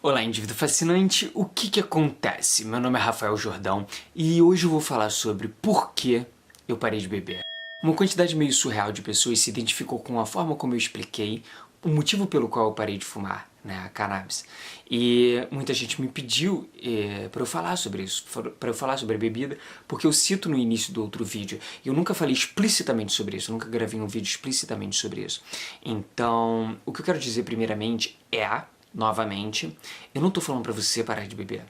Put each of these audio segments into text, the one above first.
Olá, indivíduo fascinante, o que acontece? Meu nome é Rafael Jordão e hoje eu vou falar sobre por que eu parei de beber. Uma quantidade meio surreal de pessoas se identificou com a forma como eu expliquei o motivo pelo qual eu parei de fumar, né, a cannabis. E muita gente me pediu para eu falar sobre isso, para eu falar sobre a bebida, porque eu cito no início do outro vídeo, e eu nunca falei explicitamente sobre isso, eu nunca gravei um vídeo explicitamente sobre isso. Então, o que eu quero dizer primeiramente novamente, eu não tô falando pra você parar de beber.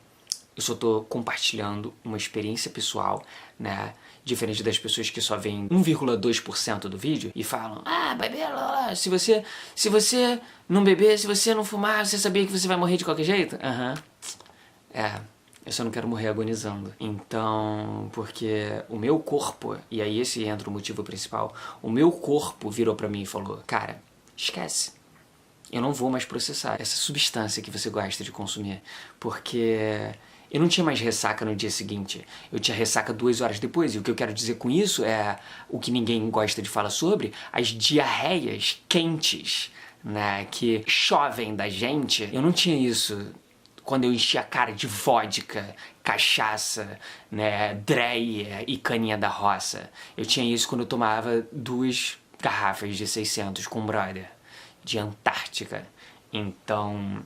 Eu só tô compartilhando uma experiência pessoal, né? Diferente das pessoas que só veem 1,2% do vídeo e falam: ah, beber, se você não beber, se você não fumar, você sabia que você vai morrer de qualquer jeito? Aham. Eu só não quero morrer agonizando. Então, porque o meu corpo, e aí esse entra o motivo principal, o meu corpo virou pra mim e falou: cara, esquece. Eu não vou mais processar essa substância que você gosta de consumir, porque eu não tinha mais ressaca no dia seguinte, eu tinha ressaca 2 horas depois, e o que eu quero dizer com isso é o que ninguém gosta de falar sobre, as diarreias quentes, né, que chovem da gente. Eu não tinha isso quando eu enchia a cara de vodka, cachaça, né, dreia e caninha da roça. Eu tinha isso quando eu tomava 2 garrafas de 600 com um brother de Antártica. Então,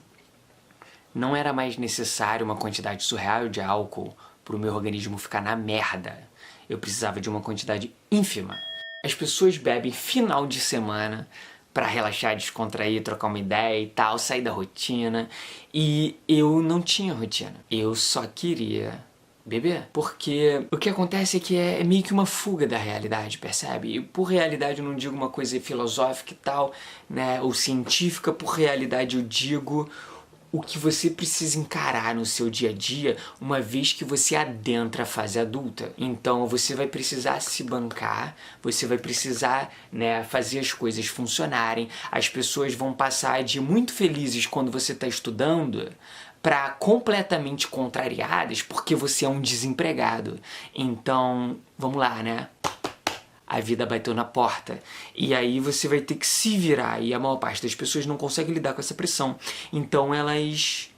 não era mais necessário uma quantidade surreal de álcool para o meu organismo ficar na merda. Eu precisava de uma quantidade ínfima. As pessoas bebem final de semana para relaxar, descontrair, trocar uma ideia e tal, sair da rotina. E eu não tinha rotina. Eu só queria beber. Porque o que acontece é que é meio que uma fuga da realidade, percebe? E por realidade eu não digo uma coisa filosófica e tal, né, ou científica, por realidade eu digo o que você precisa encarar no seu dia a dia uma vez que você adentra a fase adulta. Então você vai precisar se bancar, você vai precisar, né, fazer as coisas funcionarem, as pessoas vão passar de muito felizes quando você está estudando para completamente contrariadas porque você é um desempregado. Então, vamos lá, né? A vida bateu na porta. E aí você vai ter que se virar. E a maior parte das pessoas não consegue lidar com essa pressão. Então elas,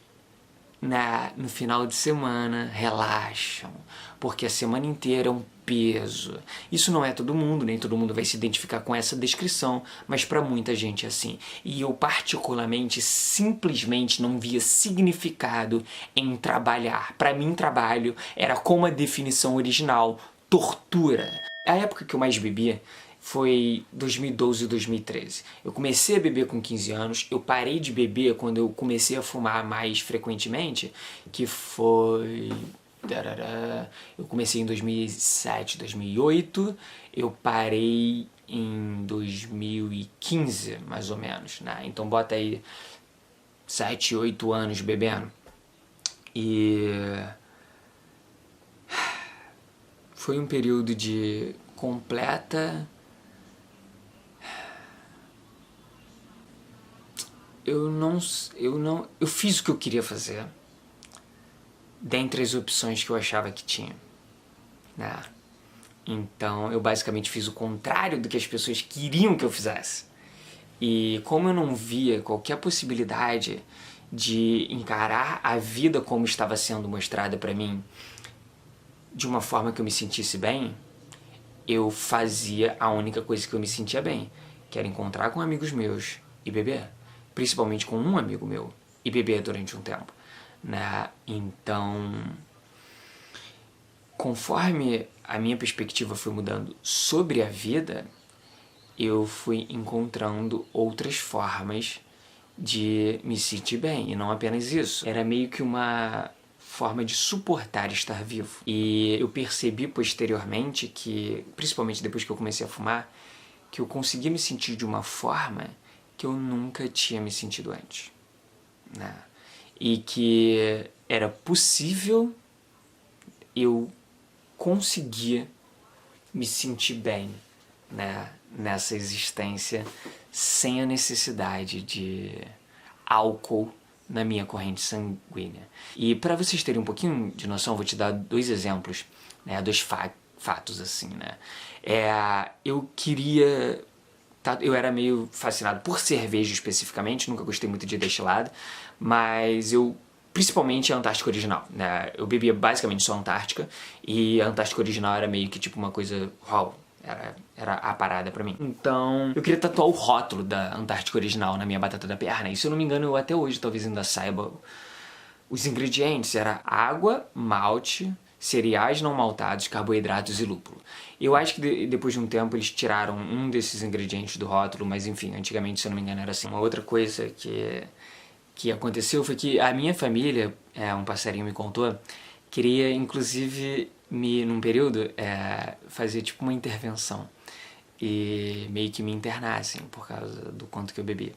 no final de semana, relaxam. Porque a semana inteira é um peso. Isso não é todo mundo, nem todo mundo vai se identificar com essa descrição, mas para muita gente é assim. E eu particularmente, simplesmente não via significado em trabalhar. Para mim, trabalho era como a definição original, tortura. A época que eu mais bebia foi 2012 e 2013. Eu comecei a beber com 15 anos, eu parei de beber quando eu comecei a fumar mais frequentemente, que foi... Eu comecei em 2007, 2008, eu parei em 2015, mais ou menos, né? Então bota aí 7, 8 anos bebendo. E foi um período de completa... Eu fiz o que eu queria fazer dentre as opções que eu achava que tinha, né? Então eu basicamente fiz o contrário do que as pessoas queriam que eu fizesse. E como eu não via qualquer possibilidade de encarar a vida como estava sendo mostrada para mim de uma forma que eu me sentisse bem, eu fazia a única coisa que eu me sentia bem, que era encontrar com amigos meus e beber. Principalmente com um amigo meu, e beber durante um tempo, né? Então, conforme a minha perspectiva foi mudando sobre a vida, eu fui encontrando outras formas de me sentir bem, e não apenas isso. Era meio que uma forma de suportar estar vivo. E eu percebi posteriormente que, principalmente depois que eu comecei a fumar, que eu conseguia me sentir de uma forma que eu nunca tinha me sentido antes, né? E que era possível eu conseguir me sentir bem, né, nessa existência sem a necessidade de álcool na minha corrente sanguínea. E para vocês terem um pouquinho de noção, vou te dar 2 exemplos, né, 2 fatos assim, né? Eu queria Eu era meio fascinado por cerveja especificamente, nunca gostei muito de destilado, mas principalmente a Antártica original, né? Eu bebia basicamente só a Antártica, e a Antártica original era meio que tipo uma coisa, uau, era a parada pra mim. Então, eu queria tatuar o rótulo da Antártica original na minha batata da perna, e se eu não me engano, eu até hoje talvez ainda saiba os ingredientes. Era água, malte, cereais não maltados, carboidratos e lúpulo. Eu acho que depois de um tempo eles tiraram um desses ingredientes do rótulo, mas enfim, antigamente, se eu não me engano, era assim. Uma outra coisa que aconteceu foi que a minha família, um passarinho me contou, queria inclusive num período, fazer tipo uma intervenção e meio que me internassem por causa do quanto que eu bebia.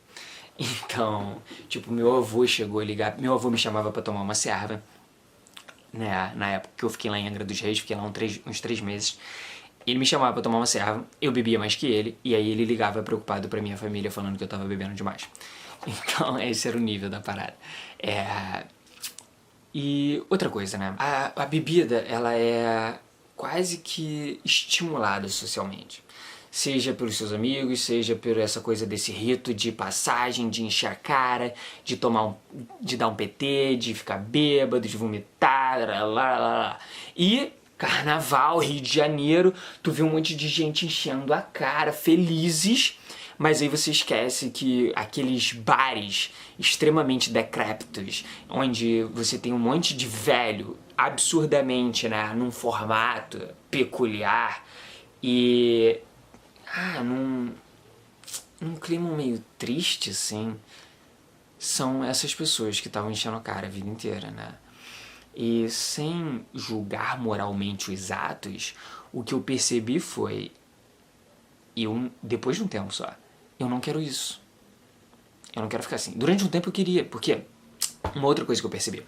Então, tipo, meu avô chegou a ligar, meu avô me chamava pra tomar uma serva, né, na época que eu fiquei lá em Angra dos Reis, fiquei lá uns 3 meses. Ele me chamava pra tomar uma serva, eu bebia mais que ele, e aí ele ligava preocupado pra minha família falando que eu tava bebendo demais. Então, esse era o nível da parada. E outra coisa, né, a bebida, ela é quase que estimulada socialmente. Seja pelos seus amigos, seja por essa coisa desse rito de passagem, de encher a cara, de dar um PT, de ficar bêbado, de vomitar, lá. E Carnaval, Rio de Janeiro, tu vê um monte de gente enchendo a cara, felizes, mas aí você esquece que aqueles bares extremamente decrépitos, onde você tem um monte de velho, absurdamente, né, num formato peculiar, e num clima meio triste, assim, são essas pessoas que estavam enchendo a cara a vida inteira, né? E sem julgar moralmente os atos, o que eu percebi foi, depois de um tempo só, eu não quero isso. Eu não quero ficar assim. Durante um tempo eu queria, porque uma outra coisa que eu percebi,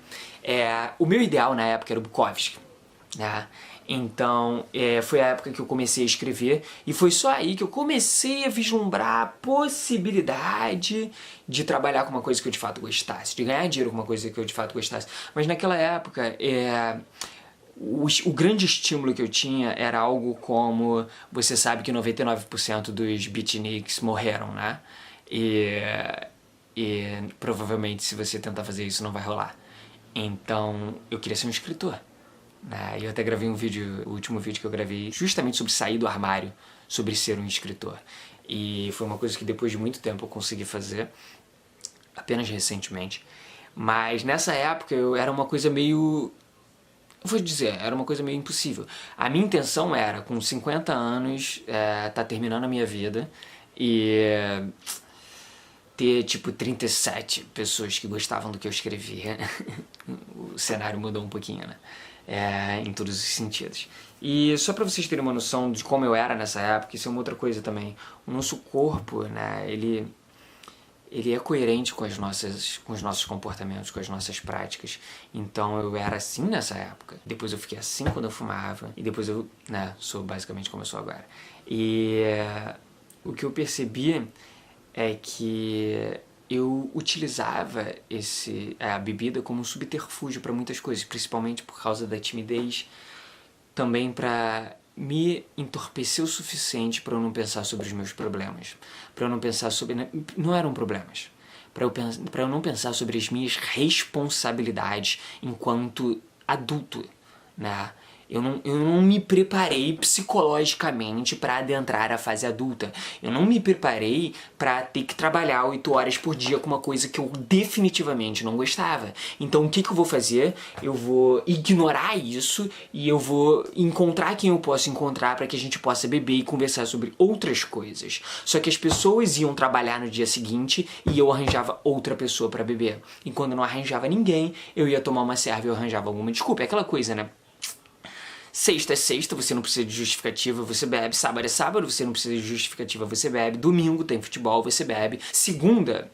o meu ideal na época era o Bukowski, né? Então, foi a época que eu comecei a escrever, e foi só aí que eu comecei a vislumbrar a possibilidade de trabalhar com uma coisa que eu de fato gostasse, de ganhar dinheiro com uma coisa que eu de fato gostasse. Mas naquela época, o grande estímulo que eu tinha era algo como: você sabe que 99% dos beatniks morreram, né? E provavelmente se você tentar fazer isso não vai rolar. Então, eu queria ser um escritor. Eu até gravei um vídeo, o último vídeo que eu gravei, justamente sobre sair do armário, sobre ser um escritor. E foi uma coisa que depois de muito tempo eu consegui fazer, apenas recentemente. Mas nessa época era uma coisa meio... vou dizer, era uma coisa meio impossível. A minha intenção era, com 50 anos, tá terminando a minha vida e ter, tipo, 37 pessoas que gostavam do que eu escrevia. O cenário mudou um pouquinho, né? Em todos os sentidos. E só pra vocês terem uma noção de como eu era nessa época, isso é uma outra coisa também. O nosso corpo, né, ele é coerente com os nossos comportamentos, com as nossas práticas. Então eu era assim nessa época. Depois eu fiquei assim quando eu fumava. E depois eu, sou basicamente como eu sou agora. E o que eu percebi é que eu utilizava a bebida como um subterfúgio para muitas coisas, principalmente por causa da timidez, também para me entorpecer o suficiente para eu não pensar sobre os meus problemas, para eu não pensar sobre... não eram problemas, para eu não pensar sobre as minhas responsabilidades enquanto adulto, né? Eu não me preparei psicologicamente para adentrar a fase adulta. Eu não me preparei para ter que trabalhar 8 horas por dia com uma coisa que eu definitivamente não gostava. Então o que eu vou fazer? Eu vou ignorar isso e eu vou encontrar quem eu posso encontrar para que a gente possa beber e conversar sobre outras coisas. Só que as pessoas iam trabalhar no dia seguinte e eu arranjava outra pessoa para beber. E quando não arranjava ninguém, eu ia tomar uma serva e eu arranjava alguma desculpa. É aquela coisa, né? Sexta é sexta, você não precisa de justificativa, você bebe. Sábado é sábado, você não precisa de justificativa, você bebe. Domingo tem futebol, você bebe. Segunda,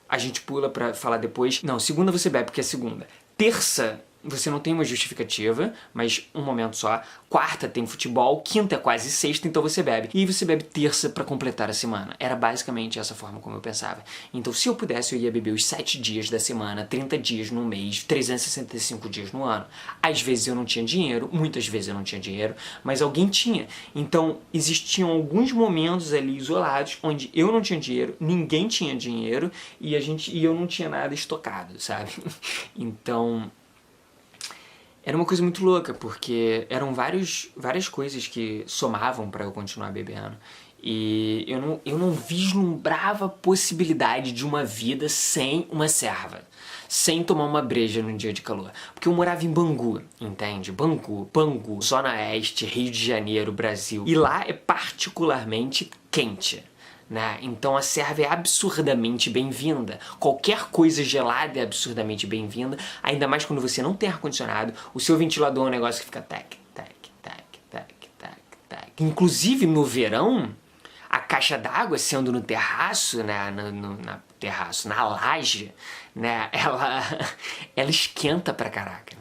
a gente pula pra falar depois. Não, segunda você bebe porque é segunda. Terça você não tem uma justificativa, mas um momento só. Quarta tem futebol, quinta é quase sexta, então você bebe. E você bebe terça pra completar a semana. Era basicamente essa forma como eu pensava. Então se eu pudesse, eu ia beber os 7 dias da semana, 30 dias no mês, 365 dias no ano. Às vezes eu não tinha dinheiro, muitas vezes eu não tinha dinheiro, mas alguém tinha. Então existiam alguns momentos ali isolados, onde eu não tinha dinheiro, ninguém tinha dinheiro, e eu não tinha nada estocado, sabe? Então era uma coisa muito louca, porque eram várias coisas que somavam pra eu continuar bebendo. E eu não vislumbrava a possibilidade de uma vida sem uma serva. Sem tomar uma breja num dia de calor. Porque eu morava em Bangu, entende? Bangu, Zona Oeste, Rio de Janeiro, Brasil. E lá é particularmente quente. Né? Então a serva é absurdamente bem-vinda. Qualquer coisa gelada é absurdamente bem-vinda, ainda mais quando você não tem ar-condicionado, o seu ventilador é um negócio que fica tac, tac, tac, tac, tac, tac. Inclusive no verão, a caixa d'água sendo no terraço, né, na laje, né, ela esquenta pra caraca.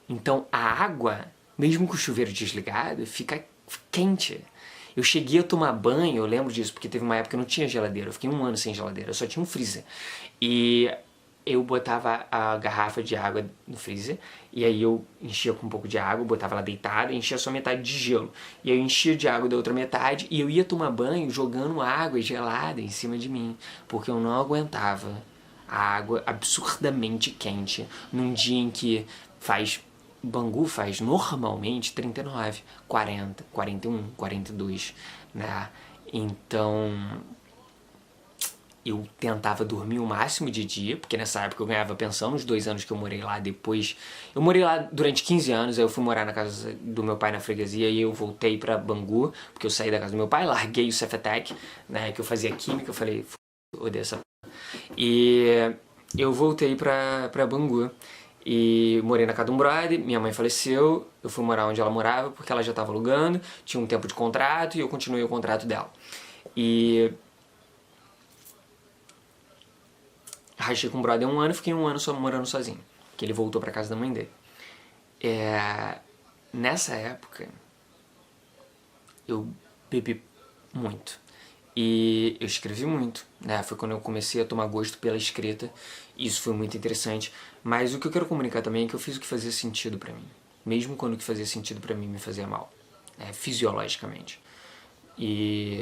Então a água, mesmo com o chuveiro desligado, fica quente. Eu cheguei a tomar banho, eu lembro disso, porque teve uma época que eu não tinha geladeira, eu fiquei 1 ano sem geladeira, eu só tinha um freezer. E eu botava a garrafa de água no freezer, e aí eu enchia com um pouco de água, botava ela deitada e enchia só metade de gelo. E aí eu enchia de água da outra metade, e eu ia tomar banho jogando água gelada em cima de mim, porque eu não aguentava a água absurdamente quente num dia em que Bangu faz normalmente 39, 40, 41, 42, né? Então eu tentava dormir o máximo de dia, porque nessa época eu ganhava pensão, nos 2 anos que eu morei lá. Depois eu morei lá durante 15 anos, aí eu fui morar na casa do meu pai na freguesia, e eu voltei pra Bangu, porque eu saí da casa do meu pai, larguei o Cefetec, né, que eu fazia química, eu falei, odeio essa p***. E eu voltei pra Bangu. E morei na casa de um brother, minha mãe faleceu, eu fui morar onde ela morava porque ela já estava alugando, tinha um tempo de contrato e eu continuei o contrato dela. E rachei com o brother 1 ano e fiquei 1 ano só morando sozinho, que ele voltou pra casa da mãe dele. Nessa época, eu bebi muito. E eu escrevi muito, né? Foi quando eu comecei a tomar gosto pela escrita. Isso foi muito interessante. Mas o que eu quero comunicar também é que eu fiz o que fazia sentido pra mim. Mesmo quando o que fazia sentido pra mim me fazia mal. Fisiologicamente. E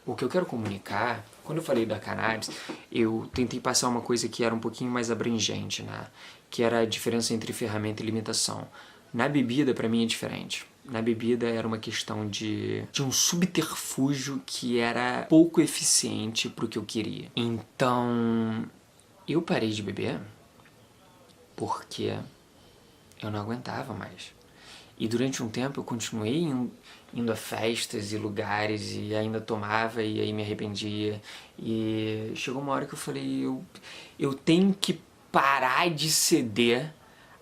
o que eu quero comunicar, quando eu falei da cannabis, eu tentei passar uma coisa que era um pouquinho mais abrangente, né? Que era a diferença entre ferramenta e limitação. Na bebida, pra mim, é diferente. Na bebida era uma questão de um subterfúgio que era pouco eficiente pro que eu queria. Então, eu parei de beber porque eu não aguentava mais. E durante um tempo eu continuei indo a festas e lugares e ainda tomava e aí me arrependia. E chegou uma hora que eu falei, eu tenho que parar de ceder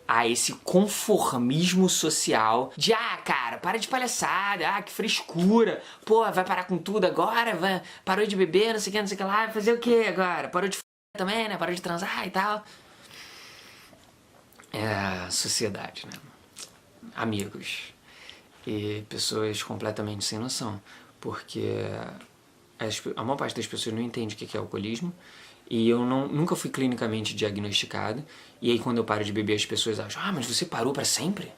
a esse conformismo social de cara, para de palhaçada, que frescura, pô, vai parar com tudo agora, parou de beber, não sei o que lá, vai fazer o que agora? Parou de f*** também, né? Parou de transar e tal. Sociedade, né? Amigos e pessoas completamente sem noção, porque a maior parte das pessoas não entende o que é alcoolismo. E eu nunca fui clinicamente diagnosticado. E aí quando eu paro de beber as pessoas acham, mas você parou pra sempre?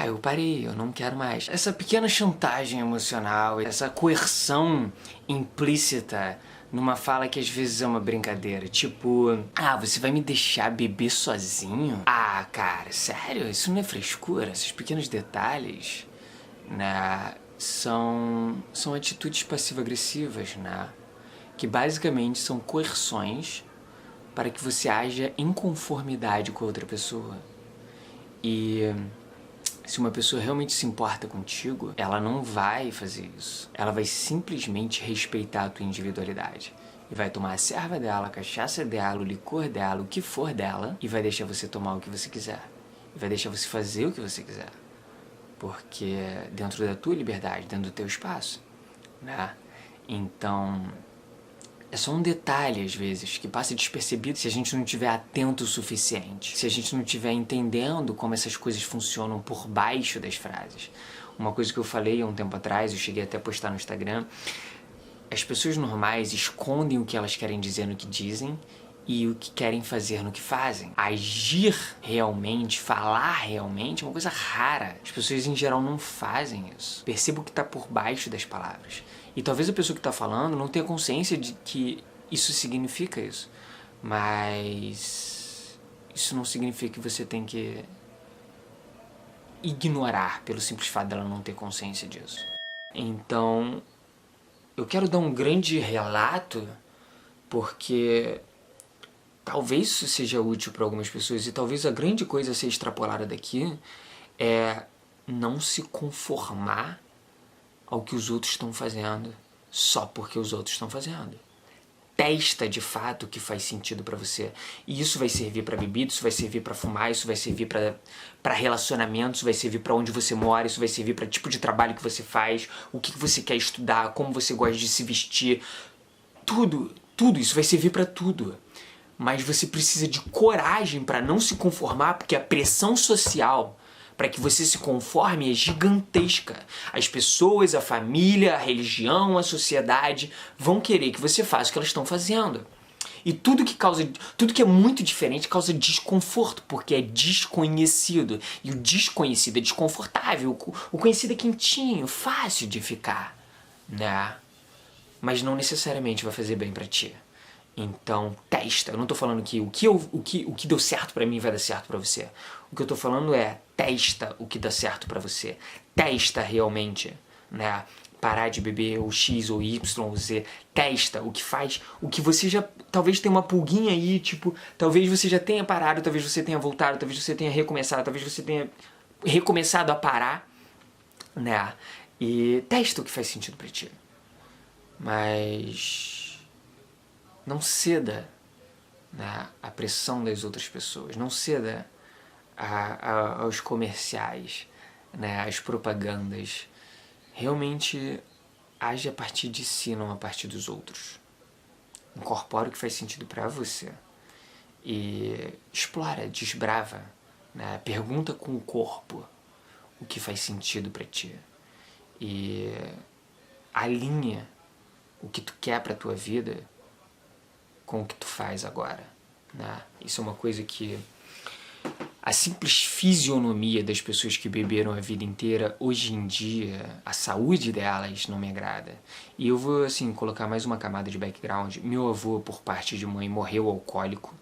Eu parei, eu não quero mais. Essa pequena chantagem emocional, essa coerção implícita numa fala que às vezes é uma brincadeira, tipo, você vai me deixar beber sozinho? Cara, sério? Isso não é frescura? Esses pequenos detalhes, né? São atitudes passivo-agressivas, né? Que basicamente são coerções para que você haja em conformidade com a outra pessoa. E se uma pessoa realmente se importa contigo, ela não vai fazer isso. Ela vai simplesmente respeitar a tua individualidade. E vai tomar a serva dela, a cachaça dela, o licor dela, o que for dela, e vai deixar você tomar o que você quiser. E vai deixar você fazer o que você quiser. Porque dentro da tua liberdade, dentro do teu espaço, né? Então, É só um detalhe, às vezes, que passa despercebido se a gente não estiver atento o suficiente. Se a gente não estiver entendendo como essas coisas funcionam por baixo das frases. Uma coisa que eu falei há um tempo atrás, eu cheguei até a postar no Instagram, as pessoas normais escondem o que elas querem dizer no que dizem e o que querem fazer no que fazem. Agir realmente, falar realmente é uma coisa rara. As pessoas em geral não fazem isso. Perceba o que está por baixo das palavras. E talvez a pessoa que está falando não tenha consciência de que isso significa isso. Mas isso não significa que você tem que ignorar pelo simples fato dela não ter consciência disso. Então, eu quero dar um grande relato porque talvez isso seja útil para algumas pessoas e talvez a grande coisa a ser extrapolada daqui é não se conformar ao que os outros estão fazendo só porque os outros estão fazendo. Testa de fato o que faz sentido pra você. E isso vai servir pra bebida, isso vai servir pra fumar, isso vai servir pra relacionamentos, isso vai servir pra onde você mora, isso vai servir pra tipo de trabalho que você faz, o que você quer estudar, como você gosta de se vestir. Tudo isso vai servir pra tudo. Mas você precisa de coragem pra não se conformar, porque a pressão social para que você se conforme é gigantesca. As pessoas, a família, a religião, a sociedade vão querer que você faça o que elas estão fazendo. E tudo que é muito diferente causa desconforto, porque é desconhecido. E o desconhecido é desconfortável, o conhecido é quentinho, fácil de ficar, né? Mas não necessariamente vai fazer bem pra ti. Então, testa. Eu não tô falando que o que deu certo pra mim vai dar certo pra você. O que eu tô falando é, testa o que dá certo pra você. Testa realmente, né? Parar de beber o X ou Y ou Z. Testa o que faz, o que você já, talvez tenha uma pulguinha aí, tipo, talvez você já tenha parado, talvez você tenha voltado, talvez você tenha recomeçado, talvez você tenha recomeçado a parar, né? E testa o que faz sentido pra ti. Mas não ceda, né, à pressão das outras pessoas, não ceda aos comerciais, né, às propagandas. Realmente age a partir de si, não a partir dos outros. Incorpora o que faz sentido para você e explora, desbrava, né, pergunta com o corpo o que faz sentido para ti e alinha o que tu quer para tua vida com o que tu faz agora, né? Isso é uma coisa que a simples fisionomia das pessoas que beberam a vida inteira, hoje em dia, a saúde delas não me agrada. E eu vou, assim, colocar mais uma camada de background. Meu avô, por parte de mãe, morreu alcoólico.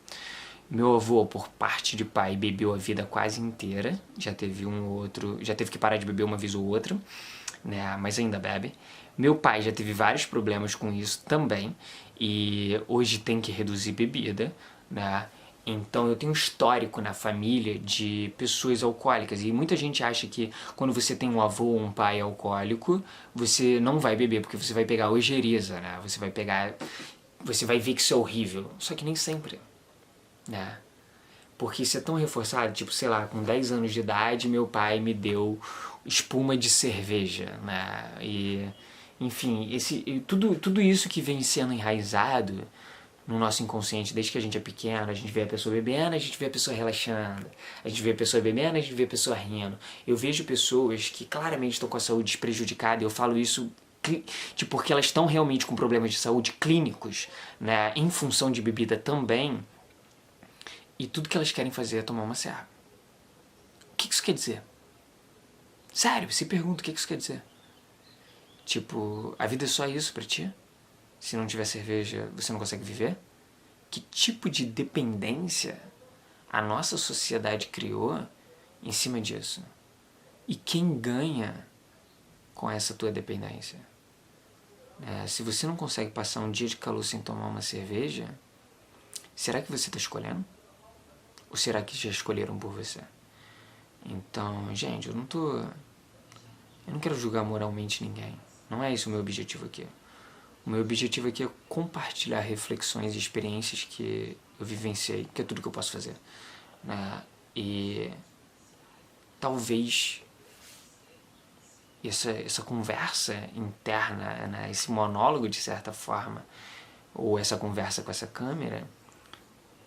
Meu avô, por parte de pai, bebeu a vida quase inteira. Já teve que parar de beber uma vez ou outra, né? Mas ainda bebe. Meu pai já teve vários problemas com isso também. E hoje tem que reduzir bebida, né? Então eu tenho um histórico na família de pessoas alcoólicas. E muita gente acha que quando você tem um avô ou um pai alcoólico, você não vai beber, porque você vai pegar ojeriza, né? Você vai ver que isso é horrível. Só que nem sempre, né? Porque isso é tão reforçado, tipo, sei lá, com 10 anos de idade, meu pai me deu espuma de cerveja, né? E, enfim, tudo isso que vem sendo enraizado no nosso inconsciente desde que a gente é pequeno, a gente vê a pessoa bebendo, a gente vê a pessoa relaxando, a gente vê a pessoa bebendo, a gente vê a pessoa rindo. Eu vejo pessoas que claramente estão com a saúde desprejudicada, e eu falo isso tipo, porque elas estão realmente com problemas de saúde clínicos, né, em função de bebida também, e tudo que elas querem fazer é tomar uma serra. O que isso quer dizer? Sério, se pergunta o que isso quer dizer. Tipo, a vida é só isso pra ti? Se não tiver cerveja, você não consegue viver? Que tipo de dependência a nossa sociedade criou em cima disso? E quem ganha com essa tua dependência? Se você não consegue passar um dia de calor sem tomar uma cerveja, será que você está escolhendo? Ou será que já escolheram por você? Então, gente, eu não quero julgar moralmente ninguém. Não é esse o meu objetivo aqui. O meu objetivo aqui é compartilhar reflexões e experiências que eu vivenciei, que é tudo que eu posso fazer, né? E talvez essa conversa interna, né? Esse monólogo, de certa forma, ou essa conversa com essa câmera,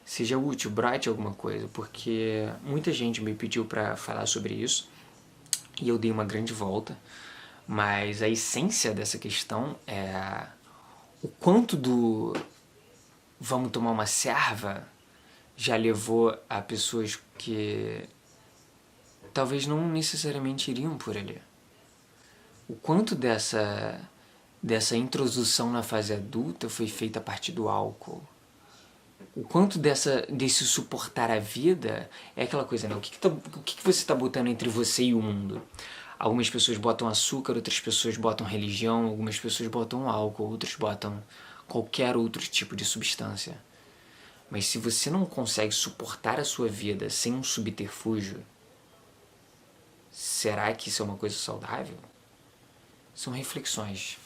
seja útil, brote alguma coisa, porque muita gente me pediu para falar sobre isso e eu dei uma grande volta, mas a essência dessa questão é o quanto do vamos tomar uma serva já levou a pessoas que talvez não necessariamente iriam por ali. O quanto dessa introdução na fase adulta foi feita a partir do álcool. O quanto desse suportar a vida é aquela coisa, né? O que você está botando entre você e o mundo? Algumas pessoas botam açúcar, outras pessoas botam religião, algumas pessoas botam álcool, outras botam qualquer outro tipo de substância. Mas se você não consegue suportar a sua vida sem um subterfúgio, será que isso é uma coisa saudável? São reflexões.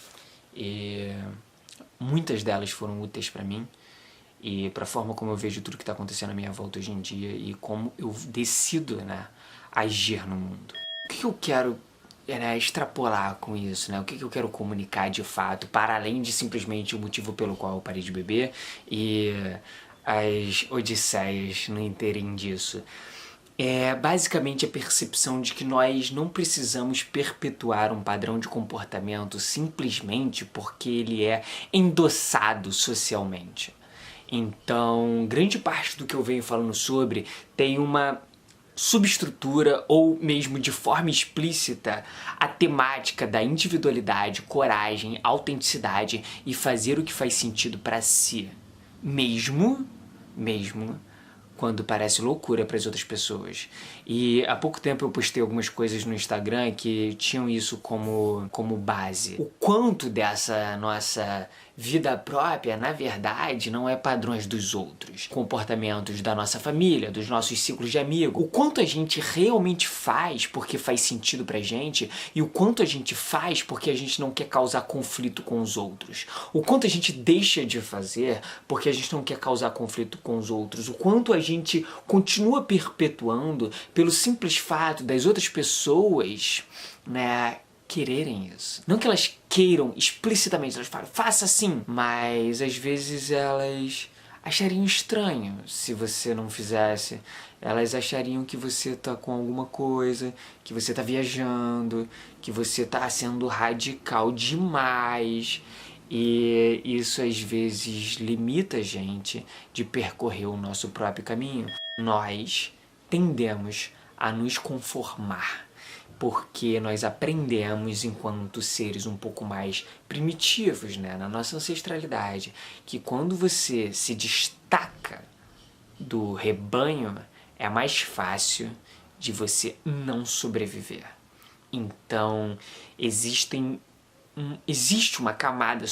E muitas delas foram úteis para mim e para a forma como eu vejo tudo que está acontecendo à minha volta hoje em dia e como eu decido, né, agir no mundo. O que eu quero extrapolar com isso, né? O que eu quero comunicar de fato, para além de simplesmente o motivo pelo qual eu parei de beber e as odisseias no inteirinho disso. É basicamente a percepção de que nós não precisamos perpetuar um padrão de comportamento simplesmente porque ele é endossado socialmente. Então, grande parte do que eu venho falando sobre tem uma subestrutura ou mesmo de forma explícita a temática da individualidade, coragem, autenticidade e fazer o que faz sentido para si, mesmo quando parece loucura para as outras pessoas. E há pouco tempo eu postei algumas coisas no Instagram que tinham isso como base. O quanto dessa nossa vida própria, na verdade, não é padrões dos outros. Comportamentos da nossa família, dos nossos ciclos de amigos. O quanto a gente realmente faz porque faz sentido pra gente e o quanto a gente faz porque a gente não quer causar conflito com os outros. O quanto a gente deixa de fazer porque a gente não quer causar conflito com os outros. O quanto a gente continua perpetuando pelo simples fato das outras pessoas, né, quererem isso. Não que elas queiram explicitamente, elas falam, faça assim, mas às vezes elas achariam estranho se você não fizesse. Elas achariam que você tá com alguma coisa, que você tá viajando, que você tá sendo radical demais. E isso às vezes limita a gente de percorrer o nosso próprio caminho. Nós tendemos a nos conformar porque nós aprendemos enquanto seres um pouco mais primitivos, né, na nossa ancestralidade, que quando você se destaca do rebanho, é mais fácil de você não sobreviver. Então, existe uma camada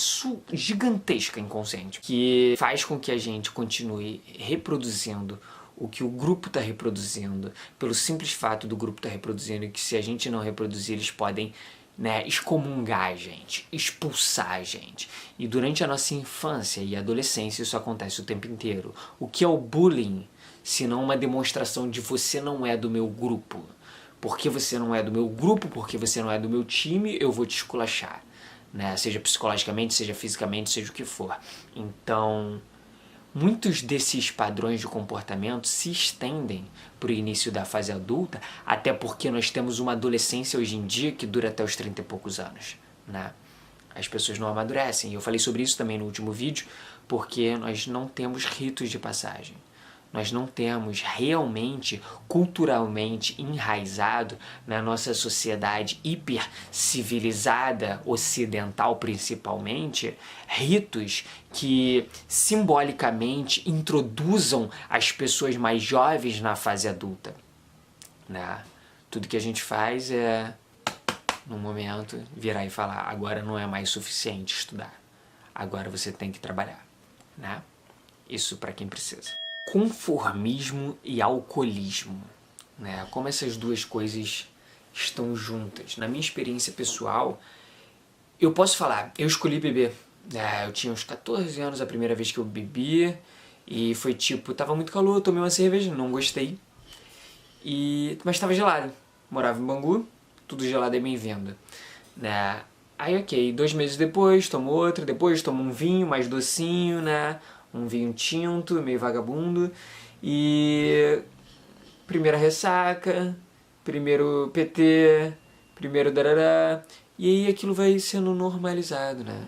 gigantesca inconsciente que faz com que a gente continue reproduzindo o que o grupo está reproduzindo, pelo simples fato do grupo estar reproduzindo, e que se a gente não reproduzir, eles podem, né, excomungar a gente, expulsar a gente. E durante a nossa infância e adolescência isso acontece o tempo inteiro. O que é o bullying, se não uma demonstração de você não é do meu grupo? Porque você não é do meu grupo, porque você não é do meu time, eu vou te esculachar, né? Seja psicologicamente, seja fisicamente, seja o que for. Então, muitos desses padrões de comportamento se estendem para o início da fase adulta, até porque nós temos uma adolescência hoje em dia que dura até os 30 e poucos anos, né? As pessoas não amadurecem. E eu falei sobre isso também no último vídeo, porque nós não temos ritos de passagem. Nós não temos realmente, culturalmente enraizado na nossa sociedade hipercivilizada, ocidental principalmente, ritos que simbolicamente introduzam as pessoas mais jovens na fase adulta, né? Tudo que a gente faz é, no momento, virar e falar, agora não é mais suficiente estudar, agora você tem que trabalhar, né? Isso para quem precisa. Conformismo e alcoolismo, né? Como essas duas coisas estão juntas. Na minha experiência pessoal, eu posso falar, eu escolhi beber. Eu tinha uns 14 anos a primeira vez que eu bebi, e foi tipo, tava muito calor, eu tomei uma cerveja, não gostei, mas tava gelado. Morava em Bangu, tudo gelado é bem-vindo, né? Aí ok, 2 meses depois tomo outra, depois tomo um vinho mais docinho, né? Um vinho tinto, meio vagabundo. E primeira ressaca, primeiro PT, primeiro darará. E aí aquilo vai sendo normalizado, né?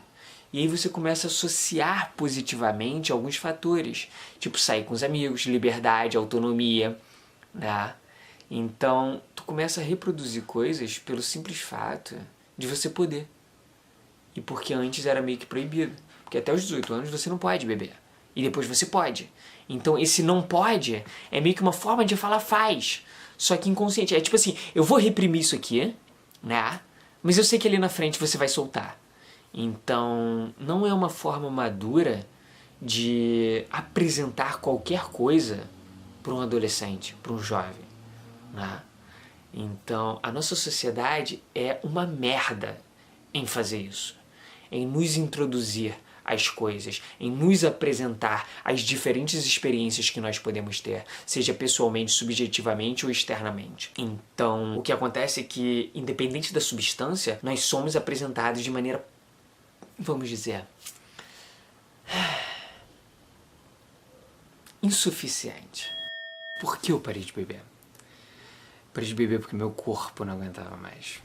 E aí você começa a associar positivamente alguns fatores. Tipo sair com os amigos, liberdade, autonomia, né? Então, tu começa a reproduzir coisas pelo simples fato de você poder. E porque antes era meio que proibido. Porque até os 18 anos você não pode beber. E depois você pode. Então esse não pode é meio que uma forma de falar faz. Só que inconsciente. É tipo assim, eu vou reprimir isso aqui, né? Mas eu sei que ali na frente você vai soltar. Então não é uma forma madura de apresentar qualquer coisa para um adolescente, para um jovem, né? Então a nossa sociedade é uma merda em fazer isso, em nos introduzir às coisas, em nos apresentar as diferentes experiências que nós podemos ter, seja pessoalmente, subjetivamente ou externamente. Então, o que acontece é que, independente da substância, nós somos apresentados de maneira, vamos dizer, insuficiente. Por que eu parei de beber? Parei de beber porque meu corpo não aguentava mais.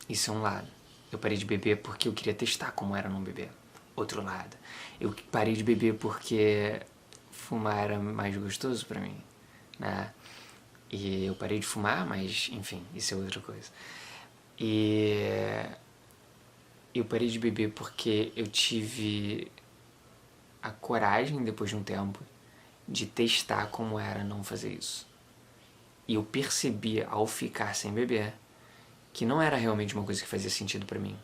Isso é um lado. Eu parei de beber porque eu queria testar como era não beber. Outro lado. Eu parei de beber porque fumar era mais gostoso pra mim, né? E eu parei de fumar, mas enfim, isso é outra coisa. E eu parei de beber porque eu tive a coragem, depois de um tempo, de testar como era não fazer isso. E eu percebi, ao ficar sem beber, que não era realmente uma coisa que fazia sentido pra mim.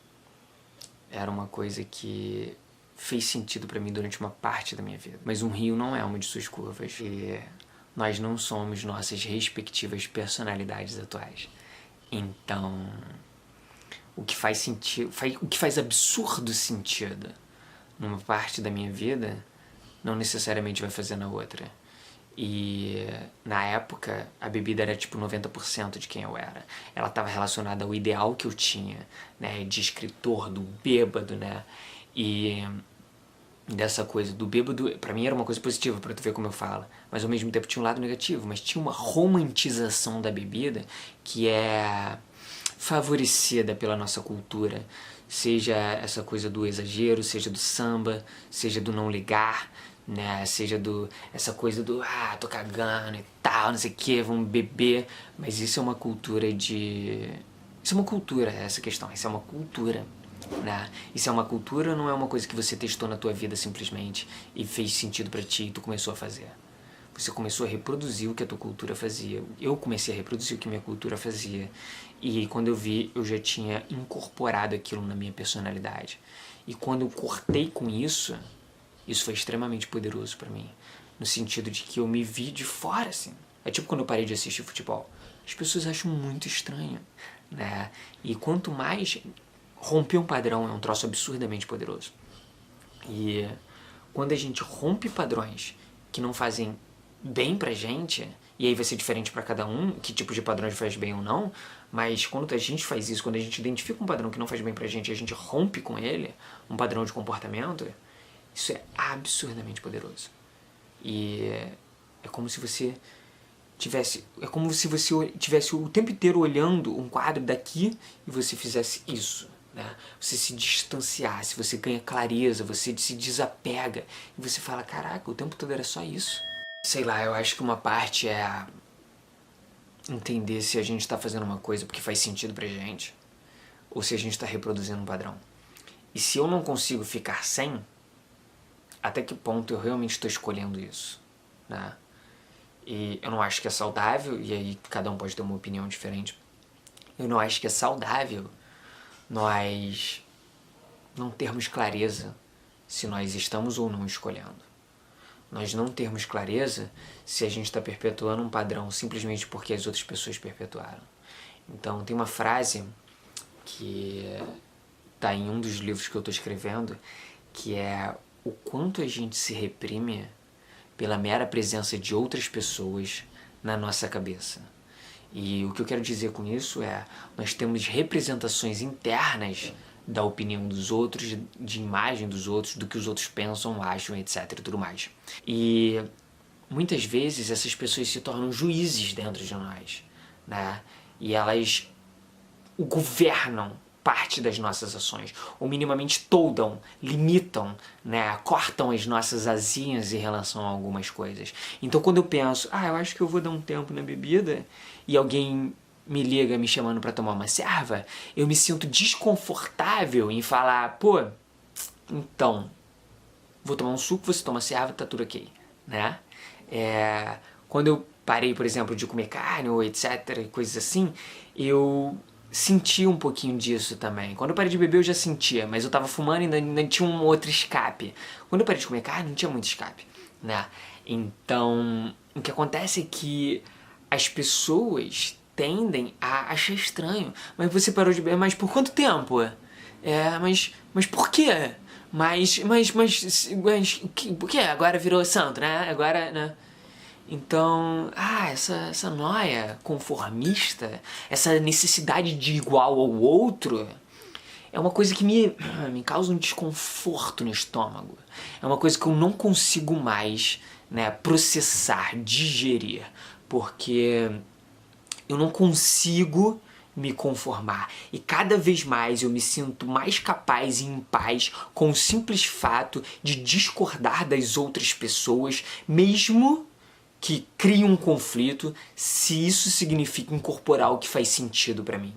Era uma coisa que fez sentido pra mim durante uma parte da minha vida. Mas um rio não é uma de suas curvas. E nós não somos nossas respectivas personalidades atuais. Então, o que faz sentido, o que faz absurdo sentido numa parte da minha vida, não necessariamente vai fazer na outra. E na época a bebida era tipo 90% de quem eu era. Ela estava relacionada ao ideal que eu tinha, né, de escritor, do bêbado, né? E dessa coisa do bêbado, pra mim era uma coisa positiva, pra tu ver como eu falo, mas ao mesmo tempo tinha um lado negativo, mas tinha uma romantização da bebida que é favorecida pela nossa cultura, seja essa coisa do exagero, seja do samba, seja do não ligar, né, seja essa coisa do tô cagando e tal, não sei o que, vamos beber, mas isso é uma cultura isso é uma cultura, essa questão, isso é uma cultura, né? Isso é uma cultura, não é uma coisa que você testou na tua vida simplesmente e fez sentido pra ti e tu começou a fazer. Você começou a reproduzir o que a tua cultura fazia. Eu comecei a reproduzir o que a minha cultura fazia. E quando eu vi, eu já tinha incorporado aquilo na minha personalidade. E quando eu cortei com isso foi extremamente poderoso pra mim. No sentido de que eu me vi de fora, assim. É tipo quando eu parei de assistir futebol. As pessoas acham muito estranho, né? E quanto mais... Romper um padrão é um troço absurdamente poderoso. E quando a gente rompe padrões que não fazem bem pra gente, e aí vai ser diferente pra cada um, que tipo de padrões faz bem ou não, mas quando a gente faz isso, quando a gente identifica um padrão que não faz bem pra gente e a gente rompe com ele, um padrão de comportamento, isso é absurdamente poderoso. E é como se você tivesse o tempo inteiro olhando um quadro daqui e você fizesse isso, né? Você se distanciasse, você ganha clareza, você se desapega e você fala, caraca, o tempo todo era só isso. Sei lá, eu acho que uma parte é entender se a gente tá fazendo uma coisa porque faz sentido pra gente ou se a gente tá reproduzindo um padrão. E se eu não consigo ficar sem, até que ponto eu realmente estou escolhendo isso, né? E eu não acho que é saudável, e aí cada um pode ter uma opinião diferente. Eu não acho que é saudável nós não termos clareza se nós estamos ou não escolhendo. Nós não termos clareza se a gente está perpetuando um padrão simplesmente porque as outras pessoas perpetuaram. Então tem uma frase que está em um dos livros que eu estou escrevendo, que é o quanto a gente se reprime pela mera presença de outras pessoas na nossa cabeça. E o que eu quero dizer com isso é, nós temos representações internas da opinião dos outros, de imagem dos outros, do que os outros pensam, acham, etc. e tudo mais. E muitas vezes essas pessoas se tornam juízes dentro de nós, né? E elas governam parte das nossas ações, ou minimamente toldam, limitam, né, cortam as nossas asinhas em relação a algumas coisas. Então quando eu penso, eu acho que eu vou dar um tempo na bebida, e alguém me liga me chamando para tomar uma serva, eu me sinto desconfortável em falar, pô, então, vou tomar um suco, você toma serva, tá tudo ok, né? Quando eu parei, por exemplo, de comer carne ou etc, coisas assim, eu senti um pouquinho disso também. Quando eu parei de beber eu já sentia, mas eu tava fumando e ainda tinha um outro escape. Quando eu parei de comer carne não tinha muito escape, né? Então, o que acontece é que as pessoas tendem a achar estranho. Mas você parou de beber, mas por quanto tempo? Mas por quê? Mas por quê? Agora virou santo, né? Agora, né? Então, essa noia conformista, essa necessidade de igual ao outro, é uma coisa que me causa um desconforto no estômago. É uma coisa que eu não consigo mais, né, processar, digerir, porque eu não consigo me conformar. E cada vez mais eu me sinto mais capaz e em paz com o simples fato de discordar das outras pessoas, mesmo que crie um conflito, se isso significa incorporar o que faz sentido pra mim.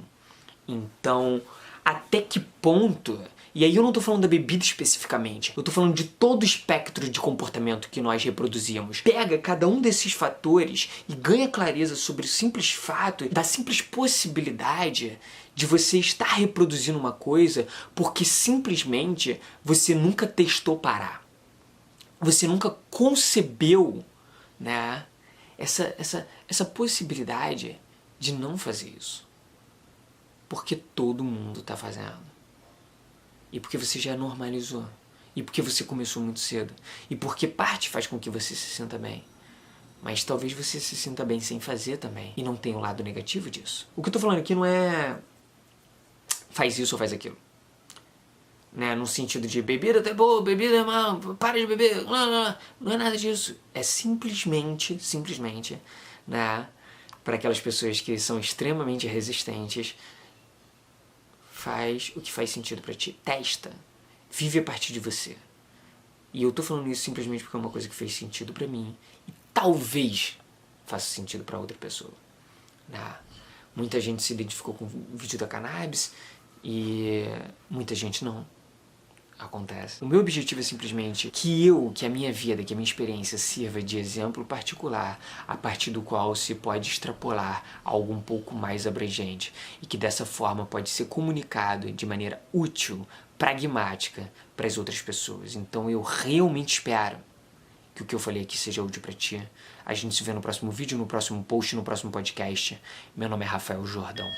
Então, até que ponto... E aí eu não tô falando da bebida especificamente, eu tô falando de todo o espectro de comportamento que nós reproduzimos. Pega cada um desses fatores e ganha clareza sobre o simples fato, da simples possibilidade de você estar reproduzindo uma coisa porque simplesmente você nunca testou parar. Você nunca concebeu, né, essa possibilidade de não fazer isso. Porque todo mundo tá fazendo. E porque você já normalizou. E porque você começou muito cedo. E porque parte faz com que você se sinta bem. Mas talvez você se sinta bem sem fazer também. E não tem o lado negativo disso. O que eu tô falando aqui não é faz isso ou faz aquilo. Né, no sentido de bebida é boa, bebida é mal, para de beber, não é nada disso. É simplesmente, né, para aquelas pessoas que são extremamente resistentes, faz o que faz sentido pra ti. Testa. Vive a partir de você. E eu tô falando isso simplesmente porque é uma coisa que fez sentido pra mim e talvez faça sentido pra outra pessoa. Né? Muita gente se identificou com o vídeo da cannabis e muita gente não. Acontece. O meu objetivo é simplesmente que a minha vida, que a minha experiência sirva de exemplo particular, a partir do qual se pode extrapolar algo um pouco mais abrangente e que dessa forma pode ser comunicado de maneira útil, pragmática para as outras pessoas. Então eu realmente espero que o que eu falei aqui seja útil para ti. A gente se vê no próximo vídeo, no próximo post, no próximo podcast. Meu nome é Rafael Jordão.